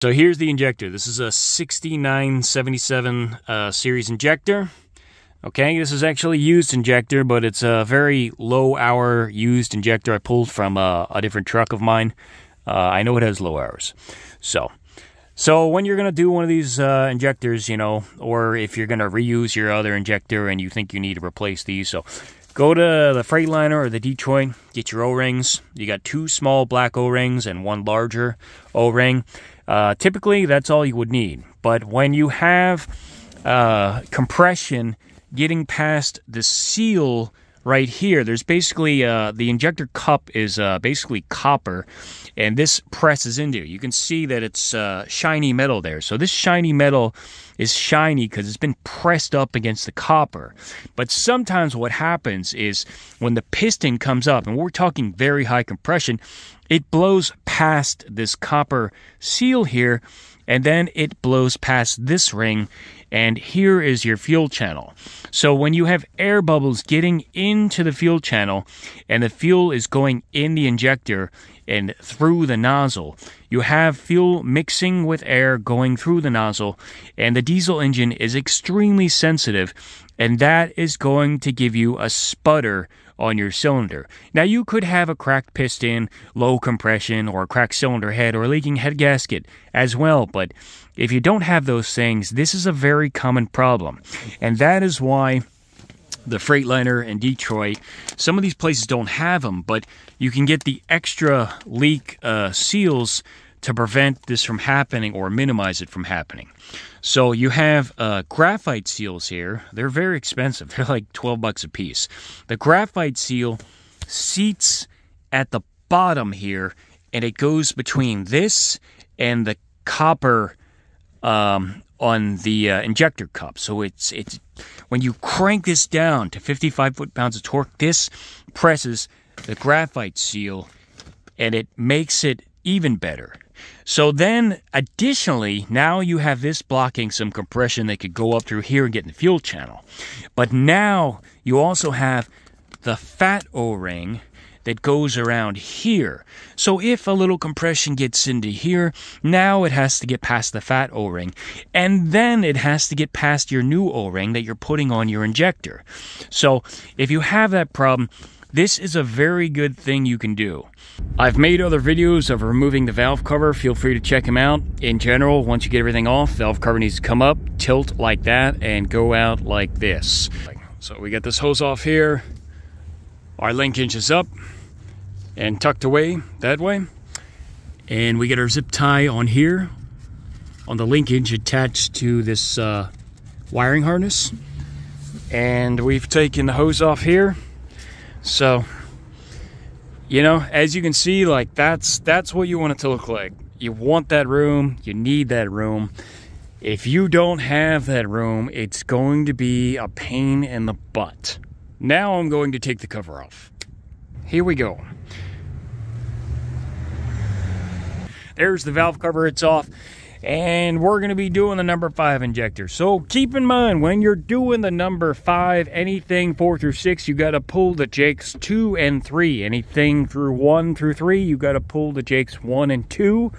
So here's the injector. This is a 6977 series injector. Okay, this is actually a used injector, but it's a very low hour used injector I pulled from a different truck of mine. I know it has low hours. So when you're going to do one of these injectors, you know, or if you're going to reuse your other injector and you think you need to replace these, so go to the Freightliner or the Detroit, get your O-rings. You got 2 small black O-rings and 1 larger O-ring. Typically, that's all you would need. But when you have compression getting past the seal right here, there's basically, the injector cup is basically copper, and this presses into it. You can see that it's shiny metal there. So this shiny metal is shiny because it's been pressed up against the copper. But sometimes what happens is when the piston comes up, and we're talking very high compression, it blows past this copper seal here, and then it blows past this ring, and here is your fuel channel. So when you have air bubbles getting into the fuel channel, and the fuel is going in the injector and through the nozzle, you have fuel mixing with air going through the nozzle, and the diesel engine is extremely sensitive, and that is going to give you a sputter on your cylinder. Now, you could have a cracked piston, low compression, or a cracked cylinder head, or a leaking head gasket as well, but if you don't have those things, this is a very common problem. And that is why the Freightliner in Detroit, some of these places don't have them, but you can get the extra leak seals to prevent this from happening or minimize it from happening. So you have graphite seals here. They're very expensive. They're like 12 bucks a piece. The graphite seal seats at the bottom here, and it goes between this and the copper on the injector cup. So it's when you crank this down to 55 foot-pounds of torque, this presses the graphite seal, and it makes it even better. So then, additionally, now you have this blocking some compression that could go up through here and get in the fuel channel. But now you also have the fat O-ring that goes around here. So if a little compression gets into here, now it has to get past the fat O-ring, and then it has to get past your new O-ring that you're putting on your injector. So if you have that problem, this is a very good thing you can do. I've made other videos of removing the valve cover. Feel free to check them out. In general, once you get everything off, valve cover needs to come up, tilt like that, and go out like this. So we got this hose off here. Our linkage is up and tucked away that way. And we get our zip tie on here, on the linkage attached to this wiring harness. And we've taken the hose off here. So, you know, as you can see, like that's what you want it to look like. You want that room, you need that room. If you don't have that room, it's going to be a pain in the butt. Now I'm going to take the cover off. Here we go. There's the valve cover, it's off. And we're going to be doing the number 5 injector. So keep in mind, when you're doing the number 5, anything 4 through 6, you got to pull the jakes 2 and 3. Anything through 1 through 3, you got to pull the jakes 1 and 2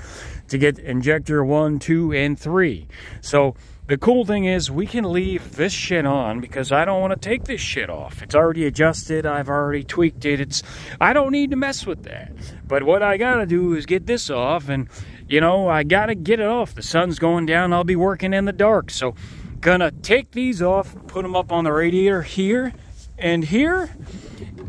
to get injector 1, 2, and 3. So the cool thing is we can leave this shit on because I don't want to take this shit off. It's already adjusted. I've already tweaked it. I don't need to mess with that. But what I got to do is get this off, and you know, I gotta get it off. The sun's going down, I'll be working in the dark. So, gonna take these off, put them up on the radiator here and here.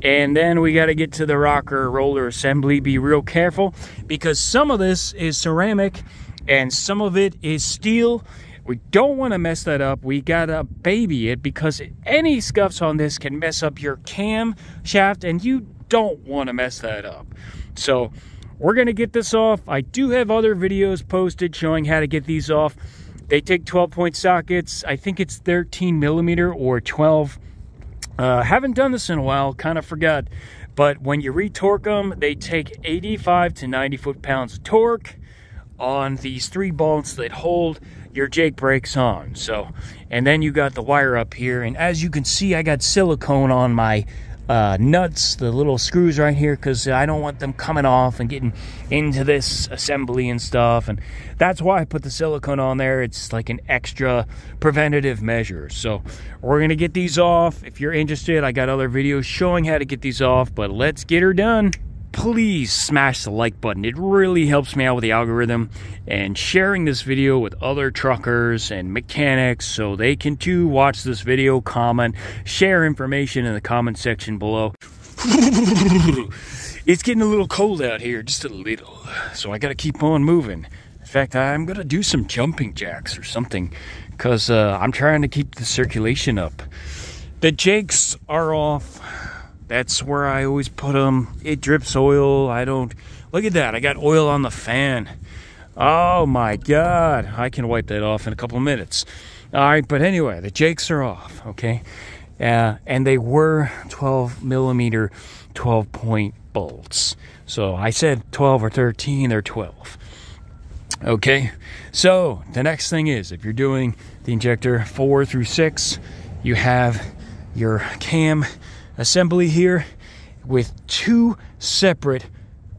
And then we gotta get to the rocker roller assembly. Be real careful, because some of this is ceramic and some of it is steel. We don't wanna mess that up. We gotta baby it, because any scuffs on this can mess up your cam shaft, and you don't wanna mess that up. So, we're going to get this off. I do have other videos posted showing how to get these off. They take 12-point sockets. I think it's 13 millimeter or 12. Haven't done this in a while, kind of forgot. But when you retorque them, they take 85 to 90 foot-pounds of torque on these 3 bolts that hold your Jake brakes on. So, and then you got the wire up here. And as you can see, I got silicone on my nuts, the little screws right here, because I don't want them coming off and getting into this assembly and stuff. And that's why I put the silicone on there. It's like an extra preventative measure. So we're going to get these off. If you're interested, I got other videos showing how to get these off, but let's get her done. Please smash the like button. It really helps me out with the algorithm, and sharing this video with other truckers and mechanics so they can too watch this video, comment, share information in the comment section below. It's getting a little cold out here, just a little, so I gotta keep on moving. In fact, I'm gonna do some jumping jacks or something, because I'm trying to keep the circulation up. The jakes are off. That's where I always put them. It drips oil. I don't... Look at that. I got oil on the fan. Oh my God. I can wipe that off in a couple of minutes. All right, but anyway, the jakes are off, okay? And they were 12 millimeter 12-point bolts. So I said 12 or 13, they're 12. Okay, so the next thing is, if you're doing the injector 4 through 6, you have your cam assembly here with two separate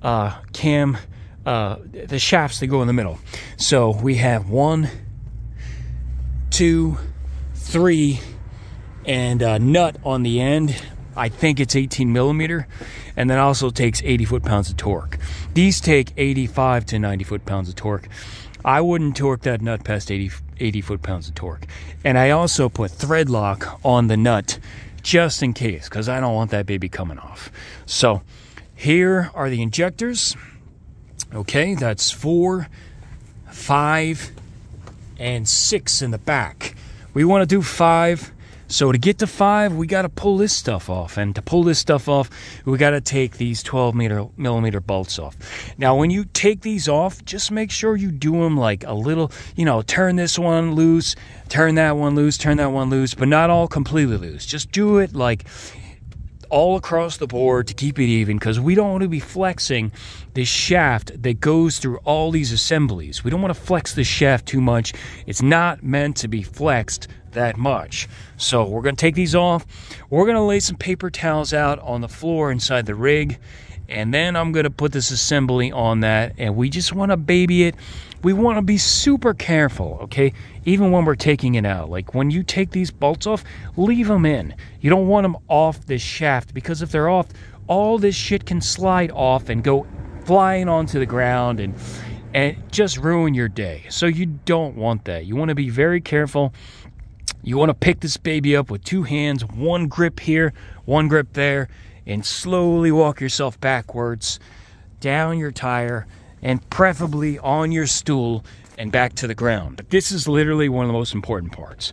the shafts that go in the middle. So we have 1, 2, 3, and a nut on the end. I think it's 18 millimeter, and then also takes 80 foot-pounds of torque. These take 85 to 90 foot-pounds of torque. I wouldn't torque that nut past 80 foot-pounds of torque. And I also put thread lock on the nut just in case, because I don't want that baby coming off. So here are the injectors. Okay, that's 4, 5, and 6 in the back. We want to do 5. So to get to 5, we got to pull this stuff off. And to pull this stuff off, we got to take these 12 millimeter bolts off. Now, when you take these off, just make sure you do them like a little, you know, turn this one loose, turn that one loose, turn that one loose, but not all completely loose. Just do it like all across the board to keep it even, because we don't want to be flexing this shaft that goes through all these assemblies. We don't want to flex the shaft too much. It's not meant to be flexed that much. So we're going to take these off. We're going to lay some paper towels out on the floor inside the rig, and then I'm going to put this assembly on that, and we just want to baby it. We want to be super careful, okay? Even when we're taking it out. Like when you take these bolts off, leave them in. You don't want them off this shaft, because if they're off, all this shit can slide off and go flying onto the ground and just ruin your day. So you don't want that. You want to be very careful. You want to pick this baby up with 2 hands, 1 grip here, 1 grip there, and slowly walk yourself backwards down your tire, and preferably on your stool and back to the ground. But this is literally one of the most important parts.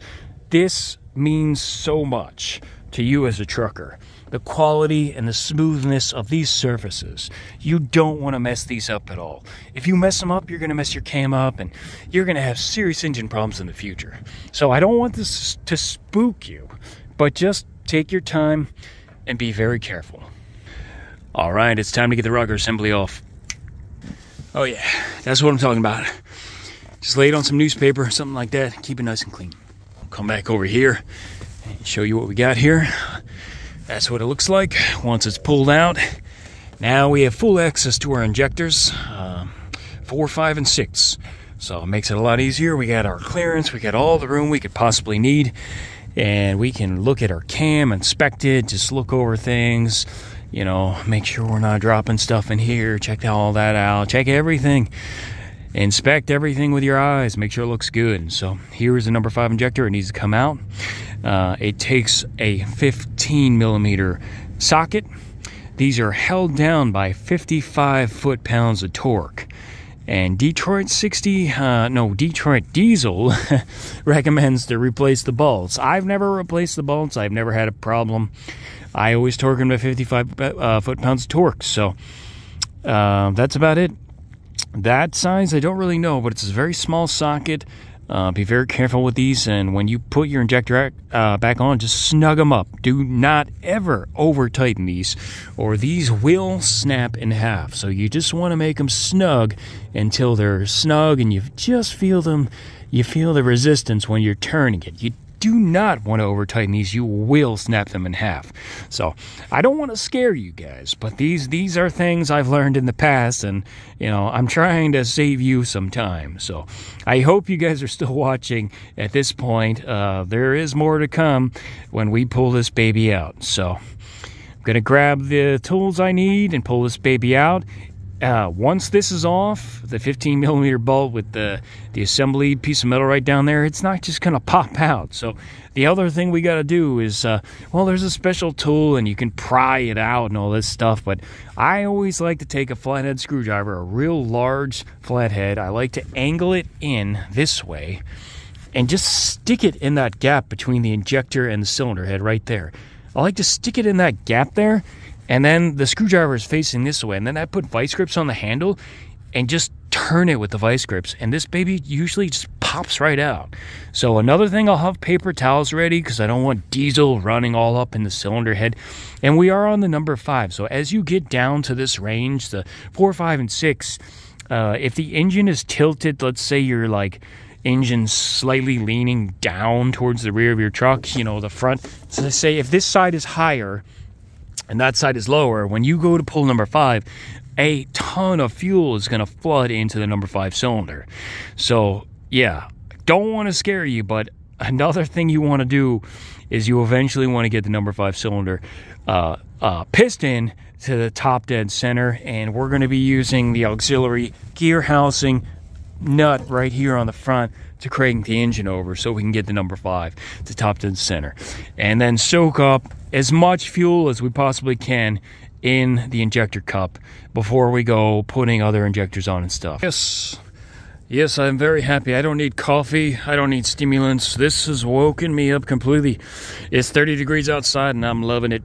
This means so much to you as a trucker. The quality and the smoothness of these surfaces. You don't want to mess these up at all. If you mess them up, you're going to mess your cam up, and you're going to have serious engine problems in the future. So I don't want this to spook you, but just take your time and be very careful. All right, it's time to get the rocker assembly off. Oh yeah, that's what I'm talking about. Just lay it on some newspaper, something like that. Keep it nice and clean. I'll come back over here and show you what we got here. That's what it looks like once it's pulled out. Now we have full access to our injectors, 4, 5, and 6. So it makes it a lot easier. We got our clearance. We got all the room we could possibly need. And we can look at our cam, inspect it, just look over things. You know, make sure we're not dropping stuff in here. Check all that out. Check everything. Inspect everything with your eyes. Make sure it looks good. So here is the number 5 injector. It needs to come out. It takes a 15 millimeter socket. These are held down by 55 foot-pounds of torque. And Detroit Diesel recommends to replace the bolts. I've never replaced the bolts. I've never had a problem. I always torque them to 55 foot-pounds of torque. So that's about it. That size, I don't really know, but it's a very small socket. Be very careful with these, and when you put your injector back on, just snug them up. Do not ever over-tighten these, or these will snap in half. So you just want to make them snug until they're snug, and you just feel them. You feel the resistance when you're turning it. You do not want to over tighten these, you will snap them in half. So I don't want to scare you guys, but these are things I've learned in the past, and I'm trying to save you some time. So I hope you guys are still watching at this point. There is more to come when we pull this baby out. So I'm gonna grab the tools I need and pull this baby out. Once this is off, the 15 millimeter bolt with the assembly piece of metal right down there, it's not just gonna pop out. So the other thing we gotta do is, well, there's a special tool and you can pry it out and all this stuff, but I always like to take a flathead screwdriver, a real large flathead. I like to angle it in this way and just stick it in that gap between the injector and the cylinder head right there. I like to stick it in that gap there, and then the screwdriver is facing this way, and then I put vice grips on the handle and just turn it with the vice grips, and this baby usually just pops right out. So another thing, I'll have paper towels ready because I don't want diesel running all up in the cylinder head. And we are on the number 5, so as you get down to this range, the 4, 5, and 6, if the engine is tilted, let's say you're like engine slightly leaning down towards the rear of your truck, the front, so let's say if this side is higher and that side is lower, when you go to pull number 5, a ton of fuel is going to flood into the number 5 cylinder. So yeah, don't want to scare you, but another thing you want to do is you eventually want to get the number 5 cylinder piston to the top dead center, and we're going to be using the auxiliary gear housing nut right here on the front to crank the engine over so we can get the number 5 to top dead center, and then soak up as much fuel as we possibly can in the injector cup before we go putting other injectors on and stuff. Yes, I'm very happy. I don't need coffee. I don't need stimulants. This has woken me up completely. It's 30 degrees outside and I'm loving it.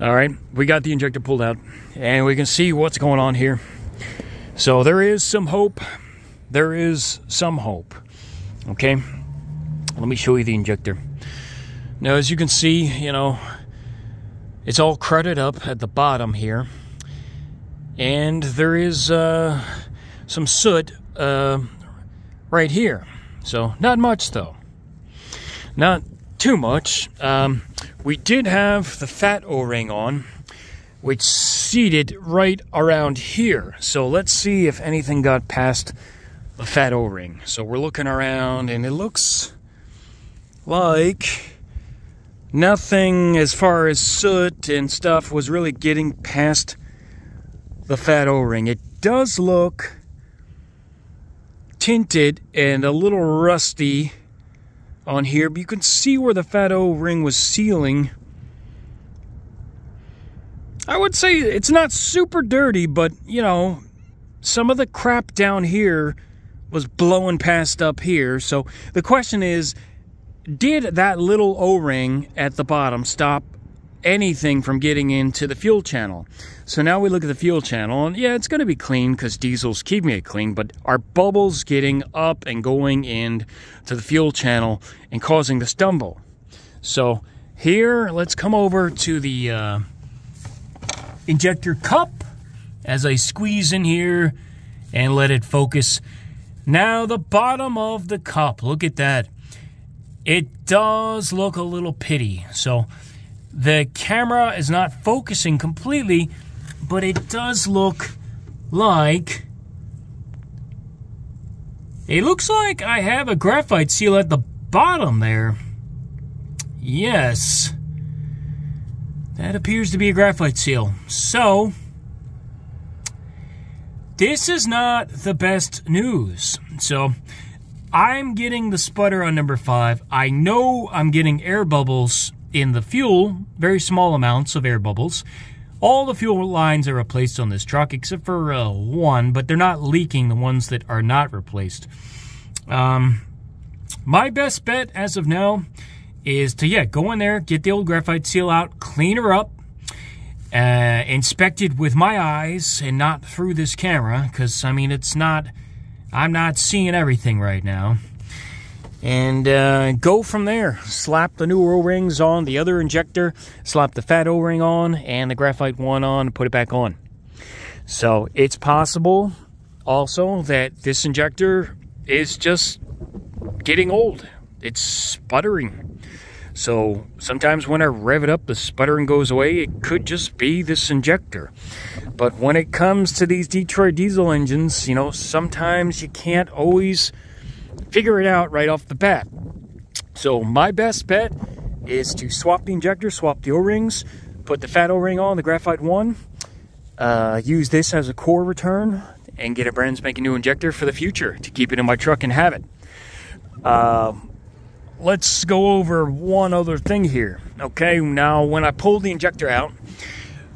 All right, we got the injector pulled out and we can see what's going on here. So there is some hope. There is some hope. Okay, let me show you the injector. Now, as you can see, it's all crudted up at the bottom here, and there is some soot right here. So not much though, not too much. We did have the fat O-ring on, which seated right around here. So let's see if anything got past the fat O-ring. So we're looking around and it looks like nothing as far as soot and stuff was really getting past the fat O-ring. It does look tinted and a little rusty on here, but you can see where the fat O-ring was sealing. I would say it's not super dirty, but some of the crap down here was blowing past up here. So the question is, did that little O-ring at the bottom stop anything from getting into the fuel channel? So now we look at the fuel channel, and yeah, it's going to be clean because diesel's keeping it clean, but are bubbles getting up and going into the fuel channel and causing the stumble? So here, let's come over to the injector cup as I squeeze in here and let it focus. Now the bottom of the cup, look at that. It does look a little pitty. So the camera is not focusing completely, but it does look like, it looks like I have a graphite seal at the bottom there. Yes, that appears to be a graphite seal. So this is not the best news. So I'm getting the sputter on number 5. I know I'm getting air bubbles in the fuel, very small amounts of air bubbles. All the fuel lines are replaced on this truck except for one, but they're not leaking, the ones that are not replaced. My best bet as of now is to, go in there, get the old graphite seal out, clean her up, inspect it with my eyes and not through this camera, because, I mean, I'm not seeing everything right now. And go from there. Slap the new O-rings on the other injector, slap the fat O-ring on, and the graphite one on, and put it back on. So it's possible also that this injector is just getting old. it's sputtering. So sometimes when I rev it up, the sputtering goes away. It could just be this injector. But when it comes to these Detroit diesel engines, you know, sometimes you can't always figure it out right off the bat. So my best bet is to swap the injector, swap the O-rings, put the fat O-ring on, the graphite one, use this as a core return, and get a brand spanking new injector for the future to keep it in my truck and have it. Let's go over one other thing here. Okay, now when I pulled the injector out,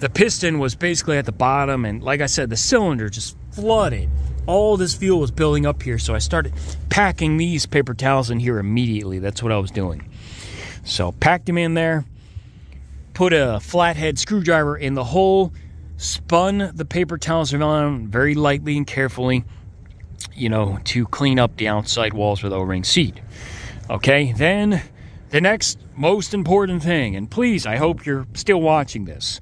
the piston was basically at the bottom, and like I said, the cylinder just flooded. All this fuel was building up here, so I started packing these paper towels in here immediately. That's what I was doing. So packed them in there, put a flathead screwdriver in the hole, spun the paper towels around very lightly and carefully, you know, to clean up the outside walls where the O-ring seat. Okay, then the next most important thing, and please, I hope you're still watching this,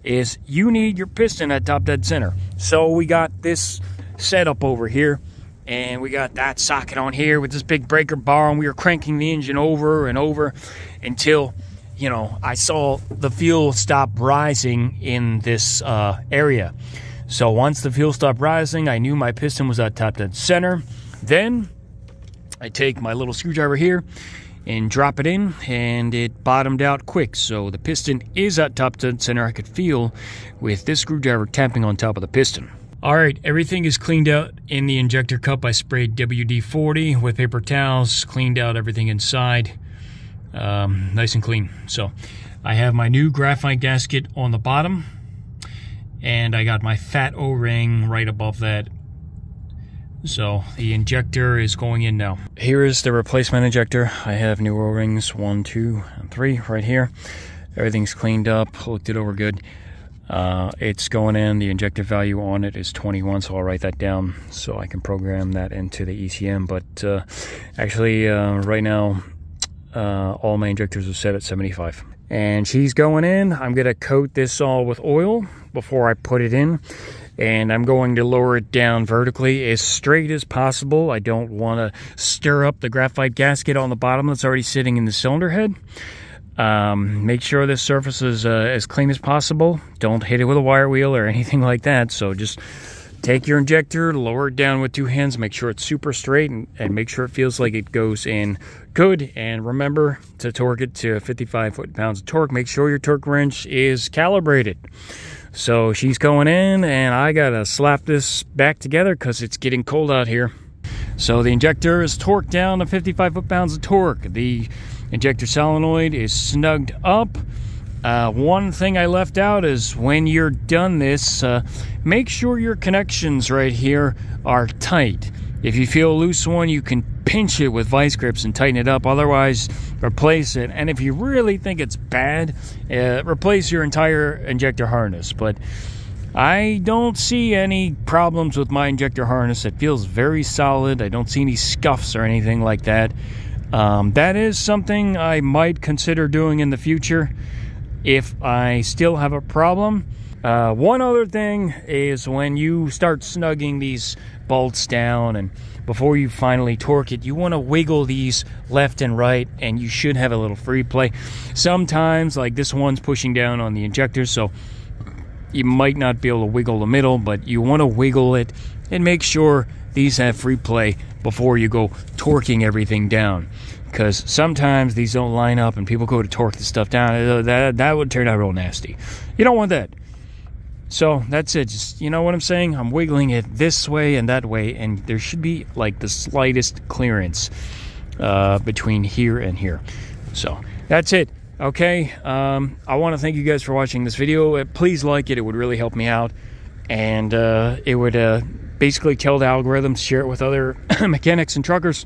is you need your piston at top dead center. So we got this setup over here, and we got that socket on here with this big breaker bar, and we were cranking the engine over and over until, you know, I saw the fuel stop rising in this area. So once the fuel stopped rising, I knew my piston was at top dead center. Then I take my little screwdriver here and drop it in, and it bottomed out quick. So the piston is at top dead center. I could feel with this screwdriver tapping on top of the piston. All right, everything is cleaned out in the injector cup. I sprayed WD-40 with paper towels, cleaned out everything inside, nice and clean. So I have my new graphite gasket on the bottom, and I got my fat O-ring right above that. So the injector is going in now. Here is the replacement injector. I have new O-rings, 1, 2, and 3 right here. Everything's cleaned up, looked it over good. It's going in. The injector value on it is 21, so I'll write that down so I can program that into the ECM. But actually, right now, all my injectors are set at 75. And she's going in. I'm going to coat this all with oil before I put it in. And I'm going to lower it down vertically as straight as possible. I don't want to stir up the graphite gasket on the bottom that's already sitting in the cylinder head. Make sure this surface is as clean as possible. Don't hit it with a wire wheel or anything like that. So just take your injector, lower it down with 2 hands, make sure it's super straight, and make sure it feels like it goes in good. And remember to torque it to 55 foot-pounds of torque. Make sure your torque wrench is calibrated. So she's going in, and I gotta slap this back together because it's getting cold out here. So the injector is torqued down to 55 foot-pounds of torque. The injector solenoid is snugged up. One thing I left out is when you're done this, make sure your connections right here are tight. If you feel a loose one, you can pinch it with vice grips and tighten it up. Otherwise, replace it. And if you really think it's bad, replace your entire injector harness. But I don't see any problems with my injector harness. It feels very solid. I don't see any scuffs or anything like that. That is something I might consider doing in the future if I still have a problem. One other thing is when you start snugging these bolts down, and before you finally torque it, you want to wiggle these left and right, and you should have a little free play. Sometimes, like this one's pushing down on the injector, so you might not be able to wiggle the middle, but you want to wiggle it and make sure these have free play before you go torquing everything down. Because sometimes these don't line up and people go to torque the stuff down. That would turn out real nasty. You don't want that. So that's it. Just, you know what I'm saying? I'm wiggling it this way and that way, and there should be like the slightest clearance between here and here. So that's it. Okay. I want to thank you guys for watching this video. Please like it. It would really help me out. And it would basically tell the algorithm to share it with other mechanics and truckers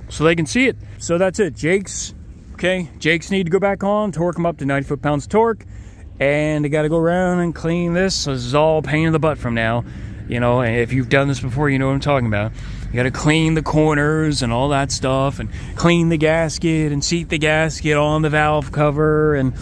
so they can see it. So that's it. Jakes. Okay. Jakes need to go back on, torque them up to 90 foot-pounds of torque. And I got to go around and clean this. So this is all pain in the butt from now. You know, and if you've done this before, you know what I'm talking about. You got to clean the corners and all that stuff, and clean the gasket and seat the gasket on the valve cover, and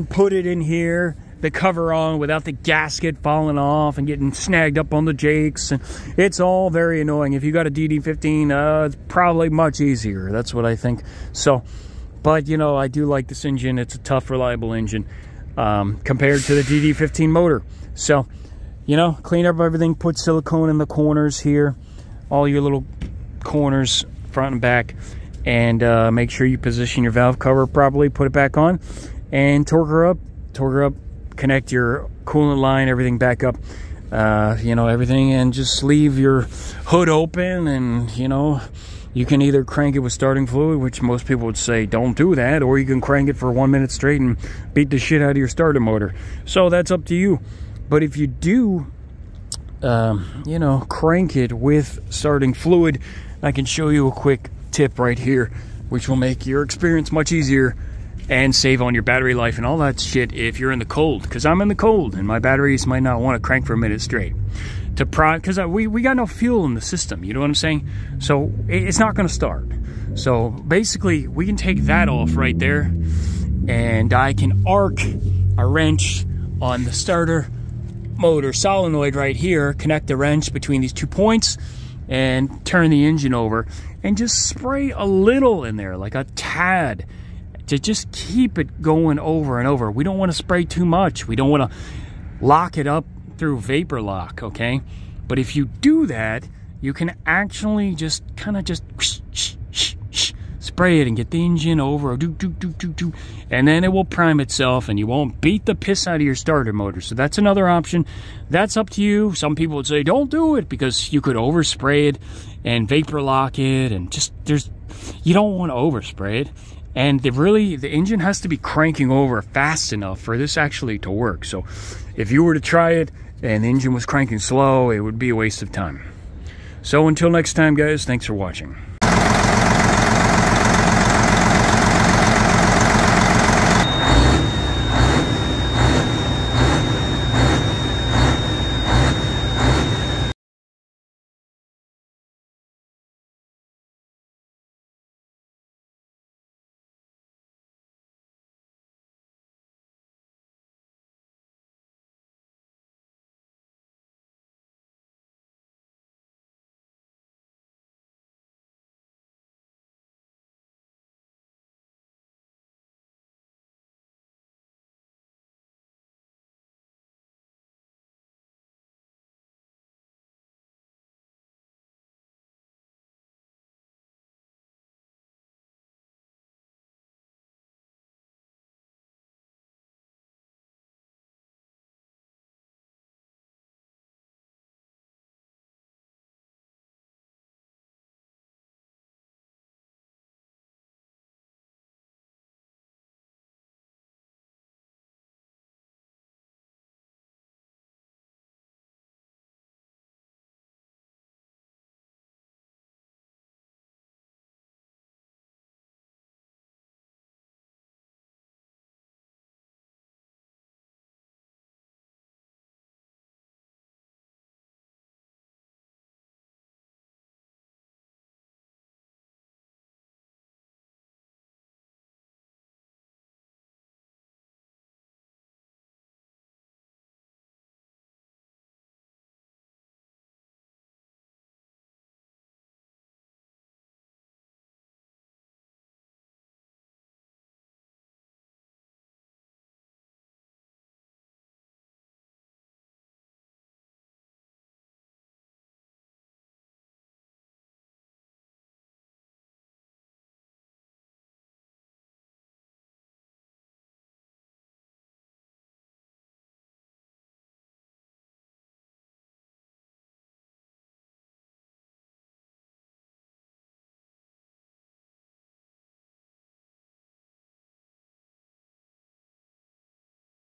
put it in here. the cover on without the gasket falling off and getting snagged up on the jakes. And it's all very annoying. If you got a DD15, it's probably much easier. That's what I think. So, but you know, I do like this engine. It's a tough, reliable engine compared to the DD15 motor. So, you know, clean up everything, put silicone in the corners here, all your little corners, front and back, and make sure you position your valve cover properly, put it back on, and torque her up, connect your coolant line, everything back up, you know, everything, and just leave your hood open. And you know, you can either crank it with starting fluid, which most people would say don't do that, or you can crank it for 1 minute straight and beat the shit out of your starter motor. So that's up to you. But if you do you know, crank it with starting fluid, I can show you a quick tip right here, which will make your experience much easier and save on your battery life and all that shit if you're in the cold, because I'm in the cold and my batteries might not want to crank for a minute straight to because we got no fuel in the system, you know what I'm saying? So it's not going to start. So basically we can take that off right there, and I can arc a wrench on the starter motor solenoid right here, connect the wrench between these 2 points, and turn the engine over and just spray a little in there, like a tad, to just keep it going over and over. We don't want to spray too much. We don't want to lock it up through vapor lock, okay? But if you do that, you can actually just kind of just spray it and get the engine over, and then it will prime itself and you won't beat the piss out of your starter motor. So that's another option. That's up to you. Some people would say don't do it because you could overspray it and vapor lock it, and just you don't want to overspray it. And the engine has to be cranking over fast enough for this actually to work. So if you were to try it and the engine was cranking slow, it would be a waste of time. So until next time, guys, thanks for watching.